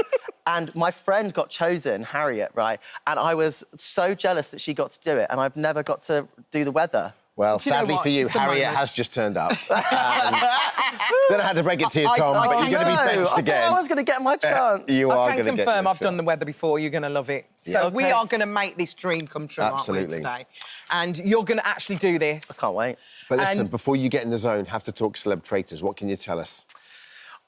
And my friend got chosen, Harriet, right? And I was so jealous that she got to do it, and I've never got to do the weather. Well, sadly for you, Harriet has just turned up. Then I had to break it to you, Tom, but you're going to be benched again. I was going to get my chance. You are going to get I can confirm I've done the weather before. You're going to love it. So we are going to make this dream come true, aren't we, today? And you're going to actually do this. I can't wait. But listen, before you get in the zone, have to talk celeb traitors. What can you tell us?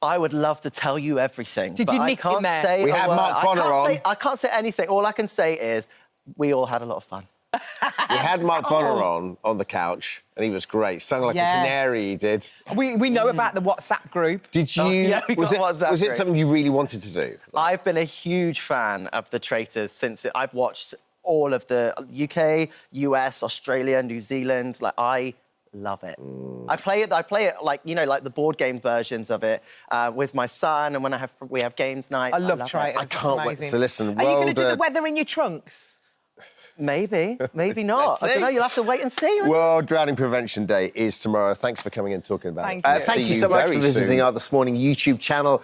I would love to tell you everything. Did you nick in there? We had Mark Bonner on. I can't say anything. All I can say is we all had a lot of fun. We had Mark Bonner on the couch, and he was great. Sung like a canary, he did. We know about the WhatsApp group. Did you? Was it something you really wanted to do? I've been a huge fan of the Traitors since I've watched all of the UK, US, Australia, New Zealand. Like, I love it. I play it like, you know, like the board game versions of it with my son, and when we have games nights. I love Traitors. I can't wait to listen. Are you going to do the weather in your trunks? Maybe, maybe not. I don't know, you'll have to wait and see. World Drowning Prevention Day is tomorrow. Thanks for coming and talking about it. Thank you so much for visiting our This Morning YouTube channel.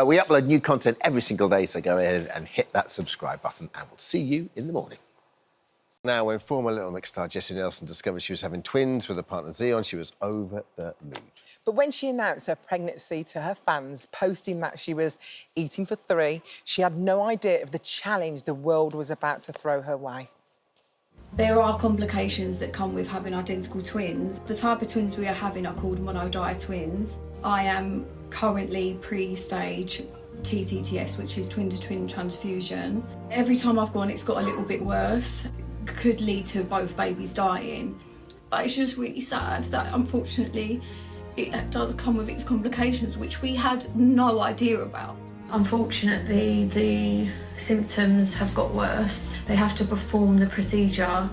We upload new content every single day, so go ahead and hit that subscribe button, and we'll see you in the morning. Now, when former Little Mix star Jessie Nelson discovered she was having twins with her partner Zion, she was over the moon. But when she announced her pregnancy to her fans, posting that she was eating for 3, she had no idea of the challenge the world was about to throw her way. There are complications that come with having identical twins. The type of twins we are having are called monodimer twins. I am currently pre-stage TTTS, which is twin-to-twin transfusion. Every time I've gone, it's got a little bit worse. Could lead to both babies dying. But it's just really sad that, unfortunately, it does come with its complications, which we had no idea about. Unfortunately, the symptoms have got worse. They have to perform the procedure.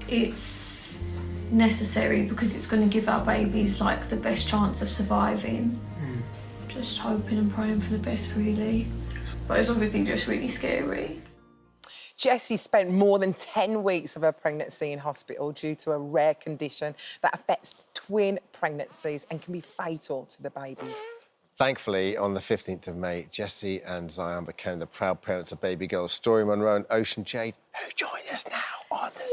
It's necessary because it's going to give our babies like the best chance of surviving. Just hoping and praying for the best, really. But it's obviously just really scary. Jessie spent more than 10 weeks of her pregnancy in hospital due to a rare condition that affects twin pregnancies and can be fatal to the babies. Thankfully, on the 15th of May, Jessie and Zion became the proud parents of baby girls Story Monroe and Ocean Jade, who join us now on the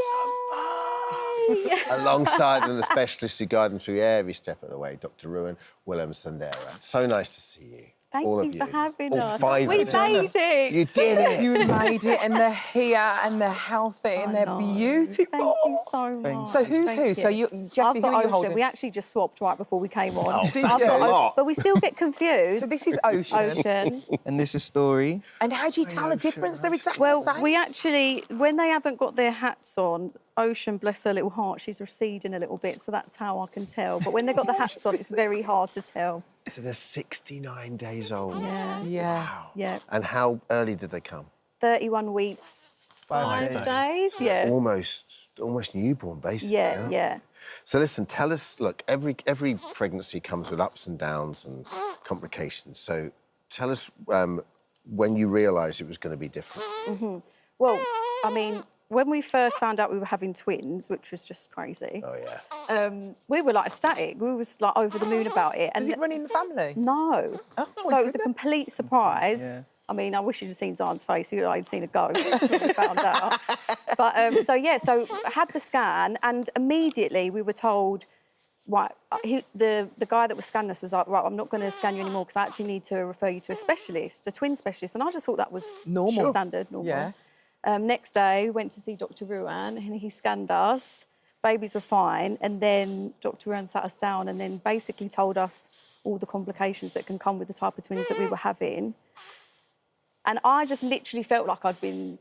sofa. Alongside them, the specialist who guide them through every step of the way, Dr. Ruan Willem-Sandera. So nice to see you. Thank all you of for having us. We made it. You did it. You made it, and they're here, and they're healthy, and they're beautiful. Thank you so much. So who's who? So you, Jessie, who are you holding? We actually just swapped right before we came on. Oh, but we still get confused. So this is Ocean. And this is Story. And how do you tell the difference? They're exactly the same. Well, we actually, when they haven't got their hats on, Ocean, bless her little heart, she's receding a little bit, so that's how I can tell. But when they've got the hats on, it's very hard to tell. So they're 69 days old. Yeah. Wow. Yeah. And how early did they come? 31 weeks, 5 days. Yeah. Almost newborn, basically. Yeah. So listen, tell us. Look, every pregnancy comes with ups and downs and complications. So tell us when you realised it was going to be different. Well, I mean, when we first found out we were having twins, which was just crazy. Oh yeah. We were like ecstatic. We was like over the moon about it. Does it run in the family? No. Oh, so it was a complete surprise. Yeah. I mean, I wish you'd have seen Zian's face. You'd like, seen a ghost when we found out. But so I had the scan, and immediately we were told, right, the guy that was scanning us was like, right, I'm not going to scan you anymore because I actually need to refer you to a specialist, a twin specialist. And I just thought that was normal, standard, normal. Yeah. Next day, went to see Dr. Ruan, and he scanned us. Babies were fine, and then Dr. Ruan sat us down and then basically told us all the complications that can come with the type of twins that we were having. And I just literally felt like I'd been,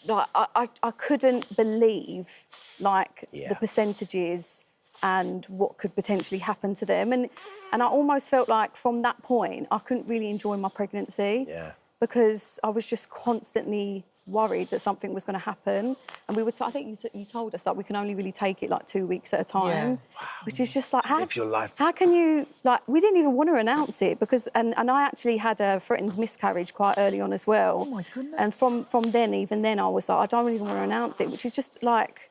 like, I couldn't believe, like, the percentages and what could potentially happen to them. And I almost felt like from that point, I couldn't really enjoy my pregnancy. Yeah. Because I was just constantly worried that something was going to happen. And we were, I think you told us that we can only really take it like 2 weeks at a time. Yeah. Wow. Which is just like, Live your life. how can you, like, we didn't even want to announce it because, and I actually had a threatened miscarriage quite early on as well. Oh my goodness. And from then, even then, I was like, I don't even want to announce it, which is just like,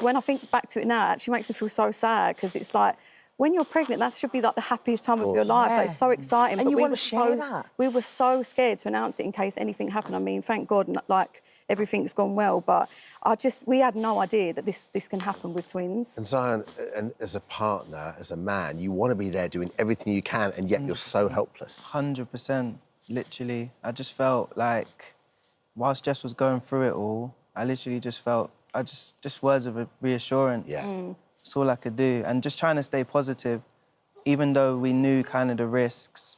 when I think back to it now, it actually makes me feel so sad because it's like, when you're pregnant, that should be like the happiest time of your life. Like, it's so exciting. And but you we want were to share that. We were so scared to announce it in case anything happened. I mean, thank God, like, everything's gone well. But we had no idea that this can happen with twins. And Zian, and as a partner, as a man, you want to be there doing everything you can, and yet you're so helpless. 100%, literally. I just felt like, whilst Jess was going through it all, I literally just felt, just words of reassurance. Yeah. That's all I could do. And just trying to stay positive, even though we knew kind of the risks.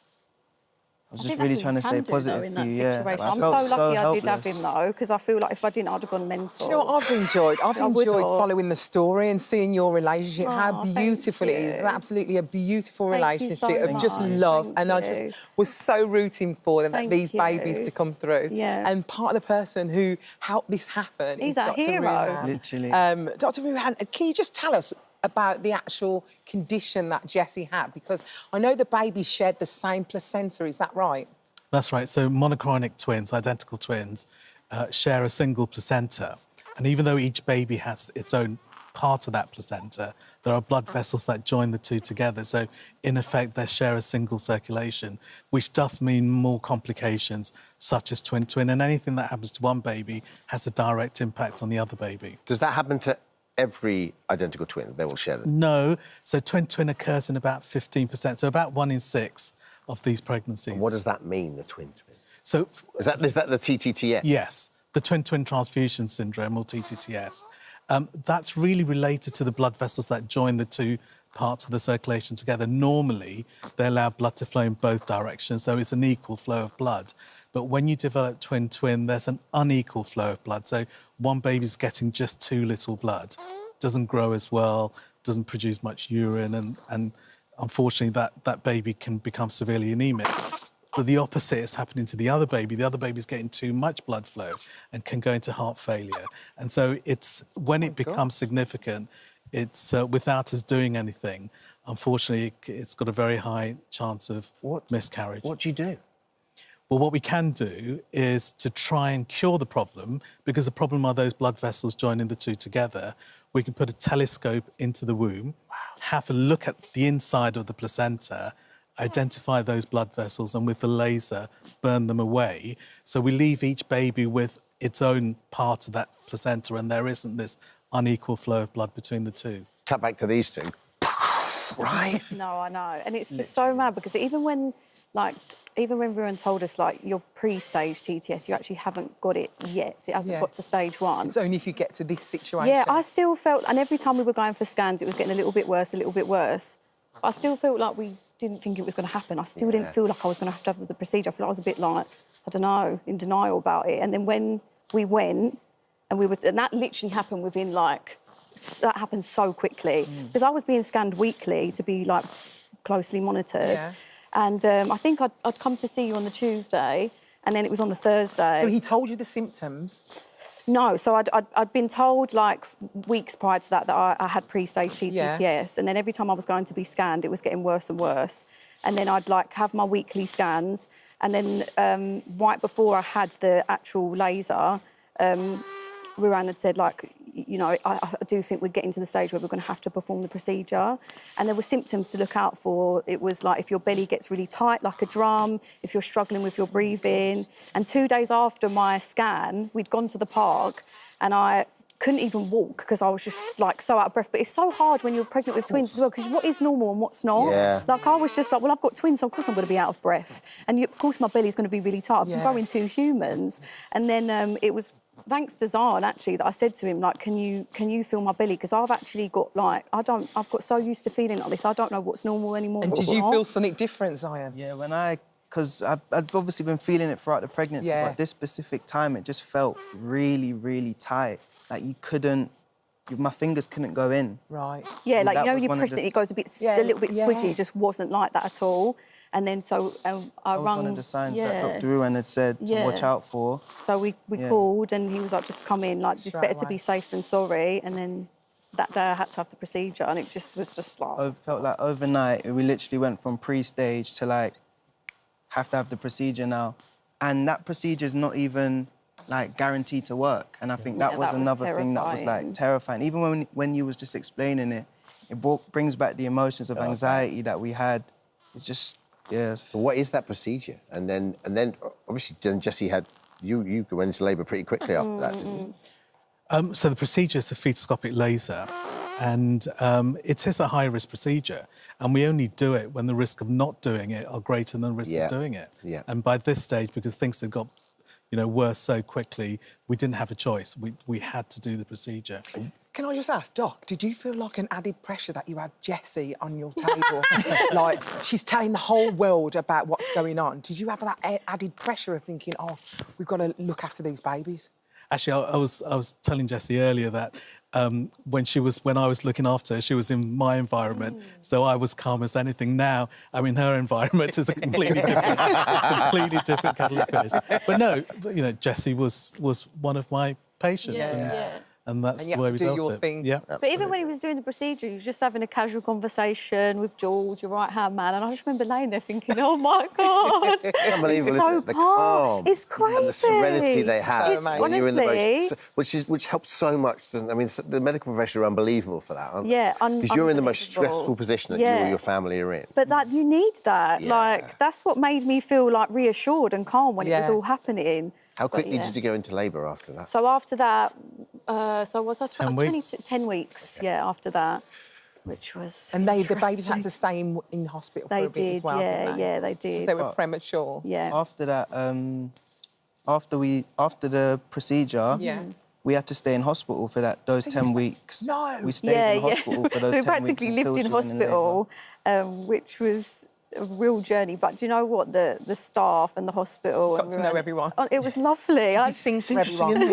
I was just really trying to stay positive. In that situation. I'm so lucky I did have him, though, because I feel like if I didn't, I'd have gone mental. Do you know what I've enjoyed? I've enjoyed following the story and seeing your relationship, how beautiful it is. It's absolutely a beautiful relationship of just love. And I just was so rooting for them, these babies to come through. Yeah. And part of the person who helped this happen is Dr. hero. Ruhan. Literally. Dr. Ruhan, can you just tell us about the actual condition that Jessie had? Because I know the baby shared the same placenta, is that right? That's right. So monochorionic twins, identical twins, share a single placenta. And even though each baby has its own part of that placenta, there are blood vessels that join the two together. So, in effect, they share a single circulation, which does mean more complications, such as twin-twin. And anything that happens to one baby has a direct impact on the other baby. Does that happen to every identical twin? They will share them? No. So twin-twin occurs in about 15%, so about 1 in 6 of these pregnancies. And what does that mean, the twin-twin? So is that the TTTS? Yes, the twin-twin transfusion syndrome, or TTTS. That's really related to the blood vessels that join the two parts of the circulation together. Normally, they allow blood to flow in both directions, so it's an equal flow of blood. But when you develop twin-twin, there's an unequal flow of blood. So one baby's getting just too little blood, doesn't grow as well, doesn't produce much urine, and unfortunately, that baby can become severely anemic. But the opposite is happening to the other baby. The other baby's getting too much blood flow and can go into heart failure. And so it's when it becomes significant, it's without us doing anything, unfortunately, it's got a very high chance of miscarriage. What do you do? Well, what we can do is to try and cure the problem, because the problem are those blood vessels joining the two together. We can put a telescope into the womb, have a look at the inside of the placenta, identify those blood vessels, and with the laser, burn them away. So we leave each baby with its own part of that placenta, and there isn't this unequal flow of blood between the two. Cut back to these two. Right? No, I know. And it's just so mad, because even when Ruan told us, like, you're pre-stage TTS, you actually haven't got it yet. It hasn't got to stage 1. It's only if you get to this situation. Yeah, I still felt, and every time we were going for scans, it was getting a little bit worse, a little bit worse. I still felt like we didn't think it was going to happen. I still didn't feel like I was going to have the procedure. I felt like I was a bit like, I don't know, in denial about it. And then when we went, and that literally happened within like, that happened so quickly. Because I was being scanned weekly to be like closely monitored. Yeah. And I think I'd come to see you on the Tuesday, and then it was on the Thursday. So he told you the symptoms? No, so I'd been told like weeks prior to that I had pre-stage TTTS, and then every time I was going to be scanned, it was getting worse and worse. And then I'd like have my weekly scans, and then right before I had the actual laser, Ruan had said like, you know, I do think we're getting to the stage where we're going to have to perform the procedure. And there were symptoms to look out for. It was like if your belly gets really tight, like a drum, if you're struggling with your breathing. And 2 days after my scan, we'd gone to the park and I couldn't even walk because I was just like so out of breath. But it's so hard when you're pregnant with twins as well, because what is normal and what's not? Yeah. Like I was just like, well, I've got twins, so of course I'm going to be out of breath. And of course my belly's going to be really tight. I'm growing 2 humans. And then it was thanks to Zahn, actually, that I said to him, like, can you feel my belly? Because I've actually got, like, I've got so used to feeling like this, I don't know what's normal anymore. And did you feel something different, Zion? Yeah, because I'd obviously been feeling it throughout the pregnancy, but this specific time, it just felt really, really tight. Like, my fingers couldn't go in. Right. Yeah, like, you know, when you press it goes a little bit squidgy, it just wasn't like that at all. And then so I rang... one of the signs that Dr. Ruan had said to watch out for. So we called and he was like, just come in, like, just better to be safe than sorry. And then that day I had to have the procedure and it just was just like... I felt like overnight, we literally went from pre-stage to, like, have to have the procedure now. And that procedure is not even, like, guaranteed to work. And I think that was another thing that was, like, terrifying. Even when you was just explaining it, it brings back the emotions of anxiety that we had. It's just... Yeah. So what is that procedure? And then obviously Jessie had you went into labour pretty quickly after that, didn't you? So the procedure is a fetoscopic laser, and it is a high-risk procedure, and we only do it when the risk of not doing it are greater than the risk of doing it. Yeah. And by this stage, because things had got, you know, worse so quickly, we didn't have a choice. We had to do the procedure. Can I just ask, Doc, did you feel like an added pressure that you had Jessie on your table? Like, she's telling the whole world about what's going on. Did you have that added pressure of thinking, oh, we've got to look after these babies? Actually, I was telling Jessie earlier that when I was looking after her, she was in my environment, so I was calm as anything. Now I'm in her environment, it's a completely different kettle of fish. But no, you know, Jessie was one of my patients, and that's the way we dealt with it. Yeah. But even when he was doing the procedure, he was just having a casual conversation with George, your right-hand man, and I just remember laying there thinking, oh, my God. It's unbelievable, so isn't it? The calm. It's crazy. And the serenity they have. Honestly. You're in the most, which helps so much. I mean, the medical profession are unbelievable for that, aren't they? Yeah, because you're in the most stressful position that you or your family are in. But that you need that. Yeah. Like, that's what made me feel, like, reassured and calm when it was all happening. How quickly did you go into labour after that? So after that, so was I 10 weeks? 10 weeks, after that, which was And the babies had to stay in hospital for a bit as well, didn't they? Yeah, they did. They were premature. Yeah. After that, after the procedure, we had to stay in hospital for those 10 weeks. No! We stayed in hospital for those 10 weeks. So we practically lived in hospital, which was a real journey. But do you know what? The staff and the hospital... Got to know everyone. It was lovely. I sing for everyone.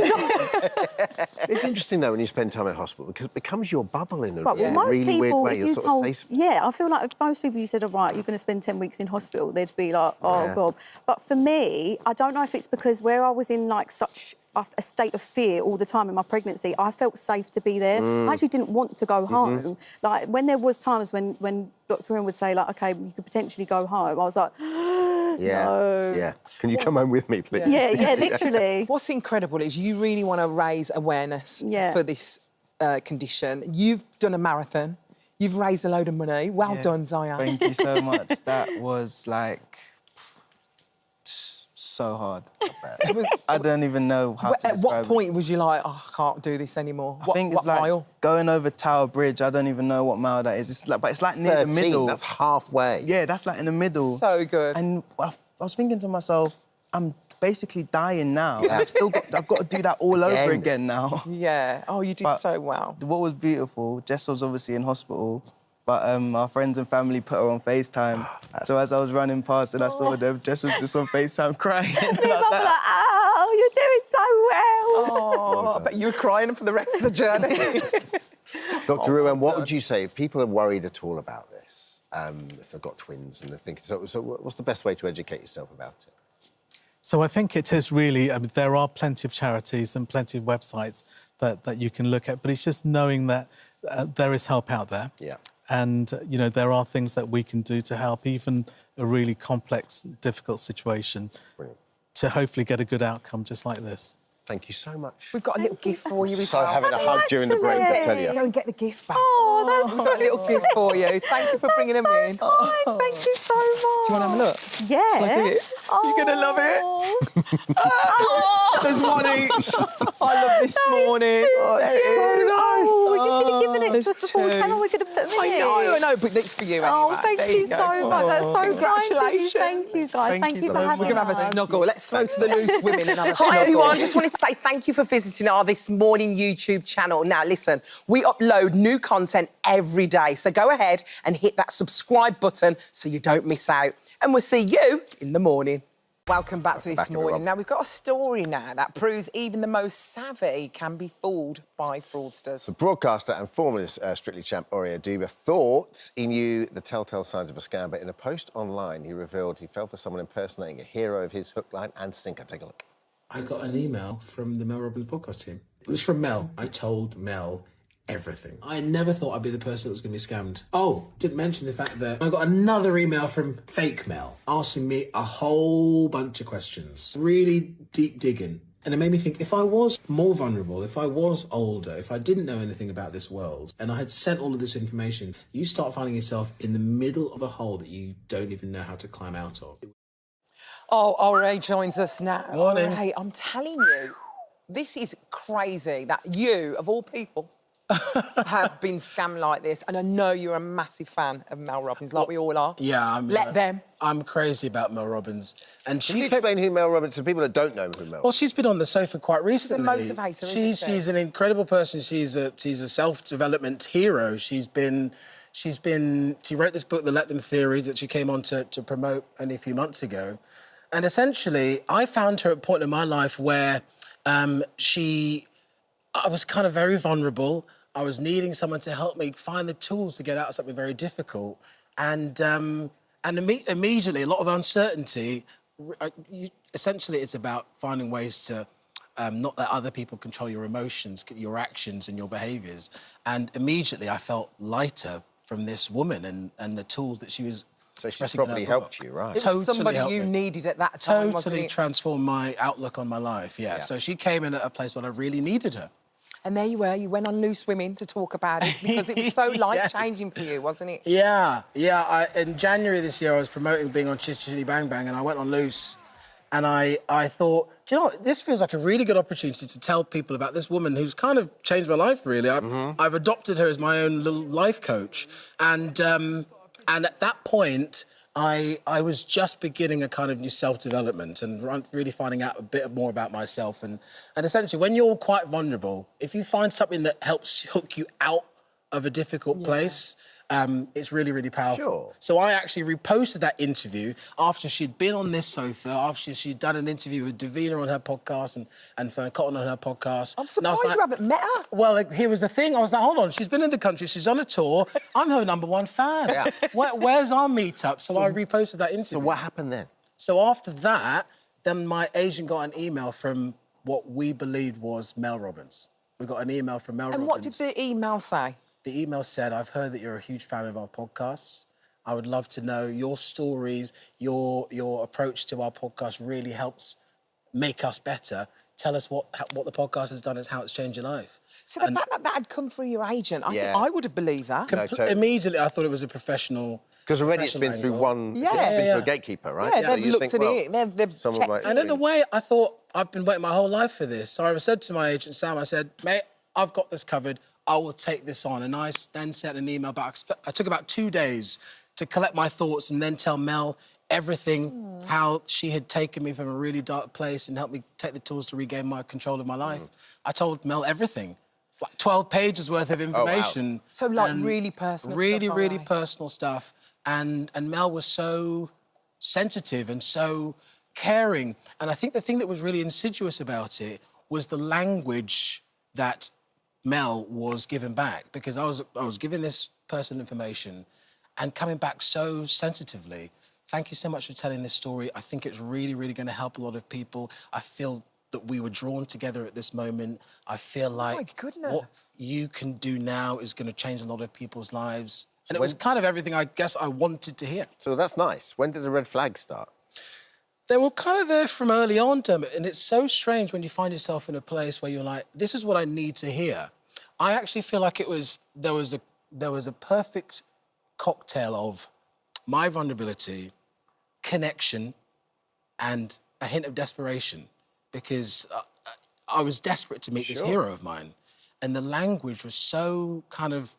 It's interesting, though, when you spend time in hospital, because it becomes your bubble in a most really people, weird way. If you told, I feel like if most people you said, all right, you're going to spend 10 weeks in hospital, they'd be like, oh, God. But for me, I don't know if it's because where I was in, like, such a state of fear all the time in my pregnancy, I felt safe to be there. I actually didn't want to go home. Like, when there was times when Dr. Ruan would say, like, OK, you could potentially go home, I was like, no. Yeah. Can you come home with me, please? Yeah, literally. What's incredible is you really want to raise awareness for this condition. You've done a marathon. You've raised a load of money. Well done, Zion. Thank you so much. That was, like... so hard. I don't even know how to describe At what point was you like, oh, I can't do this anymore? I think it's like mile? Going over Tower Bridge. I don't even know what mile that is. But it's like near 13, the middle. That's halfway. Yeah, that's like in the middle. So good. And I was thinking to myself, I'm basically dying now. I've got to do that all over again now. Yeah. Oh, you did so well. What was beautiful, Jess was obviously in hospital, but our friends and family put her on FaceTime. So as I was running past and I saw them, Jess was just on FaceTime crying. And I was like, ow, You're doing so well. Oh, but you were crying for the rest of the journey. Dr. Ruan, what would you say if people are worried at all about this, if they've got twins and they're thinking... So what's the best way to educate yourself about it? So I think it is really... I mean, there are plenty of charities and plenty of websites that you can look at, but it's just knowing that there is help out there. Yeah. And, you know, there are things that we can do to help even a really complex, difficult situation. Brilliant. To hopefully get a good outcome just like this. Thank you so much. We've got a little gift for you as So well. having a hug during the break, I tell you. Go and get the gift back. Oh, that's We've got a little gift for you. Thank you for bringing them in. fine. Thank you so much. Do you want to have a look? Yeah. Shall I do it? You're going to love it. There's one each. I love this morning. There it is. Oh, you should have given it There's to us before we two. came on. We could have put them in. I know, but it's for you anyway. Oh, thank There you go. so much. That's so kind of you. Congratulations. Thank you, guys. Thank you for having us. We're going to have a snuggle. Let's throw to the loose women and have a snuggle. Hi, everyone. I just wanted to say thank you for visiting our This Morning YouTube channel. Now, listen, we upload new content every day, so go ahead and hit that subscribe button so you don't miss out. And we'll see you in the morning. Welcome back to This Morning. Now, we've got a story now that proves even the most savvy can be fooled by fraudsters. The broadcaster and former Strictly champ Aurea Duba thought he knew the telltale signs of a scam, but in a post online, he revealed he fell for someone impersonating a hero of his hook, line and sinker. Take a look. I got an email from the Mel Robbins podcast team. It was from Mel. I told Mel everything. I never thought I'd be the person that was going to be scammed. Oh, didn't mention the fact that I got another email from fake Mel asking me a whole bunch of questions. Really deep digging. And it made me think, if I was more vulnerable, if I was older, if I didn't know anything about this world, and I had sent all of this information, you start finding yourself in the middle of a hole that you don't even know how to climb out of. Oh, Aurea joins us now. Morning. Hey, I'm telling you, this is crazy that you, of all people, have been scammed like this. And I know you're a massive fan of Mel Robbins, like we all are. Yeah, I'm crazy about Mel Robbins. And Can you explain who Mel Robbins, to people that don't know who Mel? Well, she's been on the sofa quite recently. She's a motivator, isn't she? She's an incredible person. She's a self-development hero. She wrote this book, The Let Them Theory, that she came on to promote only a few months ago. And essentially, I found her at a point in my life where I was kind of very vulnerable. I was needing someone to help me find the tools to get out of something very difficult. And immediately, a lot of uncertainty. Essentially, it's about finding ways to not let other people control your emotions, your actions and your behaviours. And immediately, I felt lighter from this woman and the tools that she was. So she's probably helped you, right? It was somebody you needed at that time, wasn't it? Totally transformed my outlook on my life, yeah. So she came in at a place where I really needed her. And there you were, you went on Loose Women to talk about it because it was so life-changing for you, wasn't it? Yeah. In January this year, I was promoting being on Chitty Chitty Bang Bang and I went on Loose and I thought, do you know what, this feels like a really good opportunity to tell people about this woman who's kind of changed my life, really. I've adopted her as my own little life coach. And at that point, I was just beginning a kind of new self-development and really finding out a bit more about myself. And essentially, when you're quite vulnerable, if you find something that helps hook you out of a difficult place, it's really, really powerful. Sure. So I actually reposted that interview after she'd been on this sofa, after she'd done an interview with Davina on her podcast and Fern Cotton on her podcast. I'm surprised you haven't met her. Well, here was the thing. I was like, hold on, she's been in the country, she's on a tour. I'm her #1 fan. Yeah. Where's our meetup? So I reposted that interview. So what happened then? So after that, then my agent got an email from what we believed was Mel Robbins. We got an email from Mel Robbins. And what did the email say? The email said, I've heard that you're a huge fan of our podcast. I would love to know your stories, your approach to our podcast really helps make us better. Tell us what the podcast has done and how it's changed your life. So the fact that that had come through your agent, I think I would have believed that. Immediately, I thought it was a professional... Because already it's been through one... Yeah. It's been through a gatekeeper, right? Yeah, they've looked at it, they've checked it. And in a way, I thought, I've been waiting my whole life for this. So I said to my agent, Sam, I said, mate, I've got this covered. I will take this on. And I then sent an email back. I took about 2 days to collect my thoughts and then tell Mel everything, how she had taken me from a really dark place and helped me take the tools to regain my control of my life. I told Mel everything. Like 12 pages worth of information. Oh, wow. So, like, really personal stuff. Really personal stuff. And Mel was so sensitive and so caring. And I think the thing that was really insidious about it was the language that Mel was given back, because I was giving this person information and coming back so sensitively. Thank you so much for telling this story. I think it's really, really going to help a lot of people. I feel that we were drawn together at this moment. I feel like what you can do now is going to change a lot of people's lives. And it was kind of everything I guess I wanted to hear. So that's nice. When did the red flags start? They were kind of there from early on, Dermot, and it's so strange when you find yourself in a place where you're like, this is what I need to hear. I actually feel like there was a perfect cocktail of my vulnerability, connection, and a hint of desperation, because I was desperate to meet this hero of mine, and the language was so kind of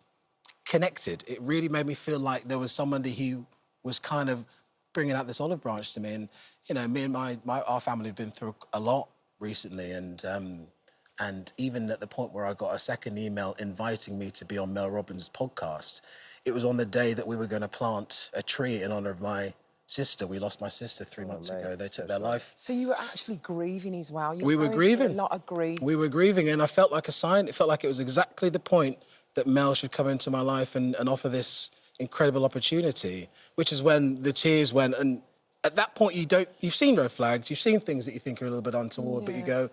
connected. It really made me feel like there was somebody who was kind of bringing out this olive branch to me. And you know, me and our family have been through a lot recently, and even at the point where I got a second email inviting me to be on Mel Robbins' podcast, it was on the day that we were going to plant a tree in honour of my sister. We lost my sister 3 months ago. They took their life. So you were actually grieving as well? We were grieving. A lot of grief. We were grieving, and I felt like a sign. It felt like it was exactly the point that Mel should come into my life and offer this incredible opportunity, which is when the tears went. And at that point, you've seen red flags, you've seen things that you think are a little bit untoward, but you go,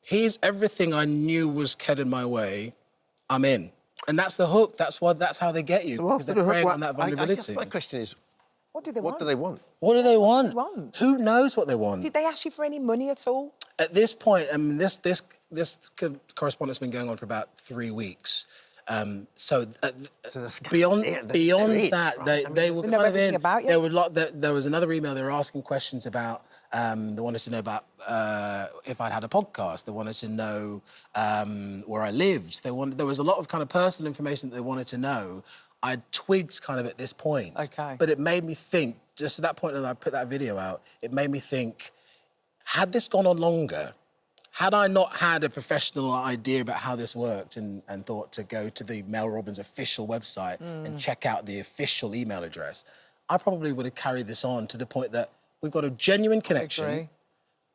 here's everything I knew was headed my way, I'm in. And that's the hook. That's how they get you. So after they're the hook, on that vulnerability. I guess my question is, what do they want? What do they want? What do they want? What do they want? Who knows what they want? Did they ask you for any money at all? At this point, I mean, this correspondence has been going on for about 3 weeks. So beyond that, they were kind of in. About you? There was another email. They were asking questions about. They wanted to know about if I'd had a podcast. They wanted to know where I lived. There was a lot of kind of personal information that they wanted to know. I twigged kind of at this point. Okay. But it made me think, just at that point when I put that video out, it made me think, had this gone on longer, had I not had a professional idea about how this worked and thought to go to the Mel Robbins official website and check out the official email address, I probably would have carried this on to the point that we've got a genuine connection.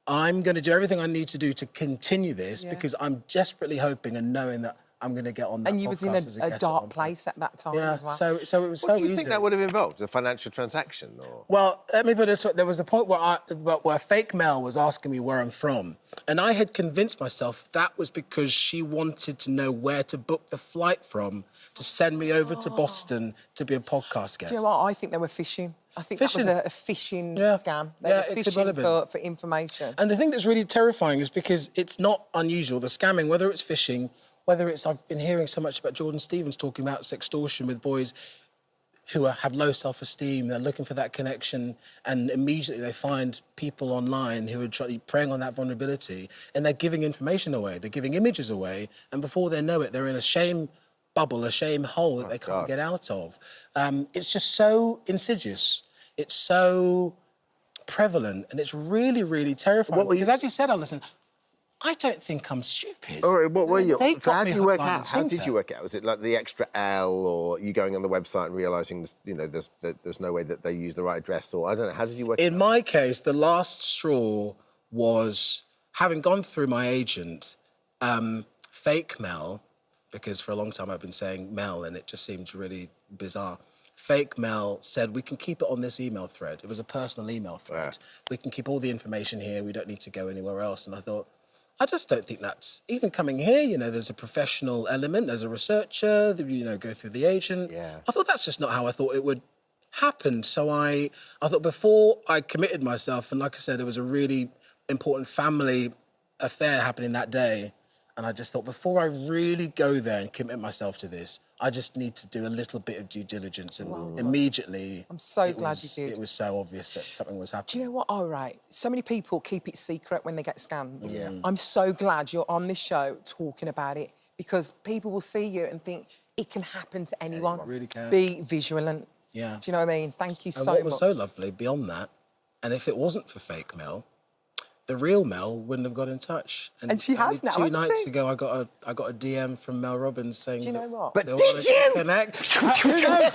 I'm going to do everything I need to do to continue this because I'm desperately hoping and knowing that I'm going to get on that podcast. And you was in a dark place at that time as well. So it was so easy. What do you think that would have involved? A financial transaction? Or? Well, let me put it this way. There was a point where fake Mel was asking me where I'm from. And I had convinced myself that was because she wanted to know where to book the flight from to send me over to Boston to be a podcast guest. Do you know what? I think they were fishing. I think that was a phishing scam. They were fishing for information. And the thing that's really terrifying is because it's not unusual, the scamming, whether it's phishing, whether it's, I've been hearing so much about Jordan Stevens talking about sextortion with boys who have low self-esteem, they're looking for that connection, and immediately they find people online who are preying on that vulnerability, and they're giving information away, they're giving images away, and before they know it, they're in a shame bubble, a shame hole that they can't get out of. It's just so insidious. It's so prevalent, and it's really, really terrifying. Because as you said, Alison, I don't think I'm stupid. All right, what were you? So how did you work out? How did you work out? Was it like the extra L, or you going on the website and realising, you know, there's no way that they use the right address, or I don't know. How did you work? In my case, the last straw was having gone through my agent, fake Mel, because for a long time I've been saying Mel, and it just seemed really bizarre. Fake Mel said, we can keep it on this email thread. It was a personal email thread. We can keep all the information here. We don't need to go anywhere else. And I thought, I just don't think that's... Even coming here, you know, there's a professional element. There's a researcher, you know, go through the agent. I thought that's just not how I thought it would happen. So I thought before I committed myself, and like I said, there was a really important family affair happening that day, and I just thought, before I really go there and commit myself to this, I just need to do a little bit of due diligence. And immediately... I'm so glad you did. It was so obvious that something was happening. Do you know what? All right. So many people keep it secret when they get scammed. Yeah. I'm so glad you're on this show talking about it, because people will see you and think it can happen to anyone. It really can. Be vigilant. Yeah. Do you know what I mean? Thank you so much. And what was so lovely, beyond that, and if it wasn't for fake Mel, the real Mel wouldn't have got in touch. And she has now, 2 nights ago, I got a DM from Mel Robbins saying... Do you know what? But did you? Connect. Who knows?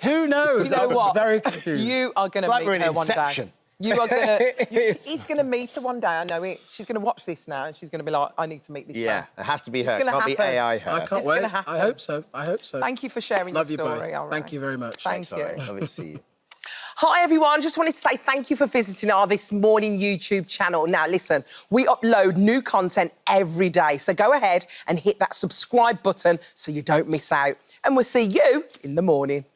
Who knows? Do you know what? Very confused. You are going to meet her one day. You are gonna. He's gonna meet her one day. I know it. She's gonna watch this now, and she's gonna be like, "I need to meet this man." Yeah, it has to be her. It's gonna Can't be happen. AI her. I can't wait. I hope so. I hope so. Thank you for sharing Love your you story. both. All right. Thank you very much. Thank you. Lovely to see you. Hi everyone, just wanted to say thank you for visiting our This Morning YouTube channel. Now listen, we upload new content every day, so go ahead and hit that subscribe button so you don't miss out. And we'll see you in the morning.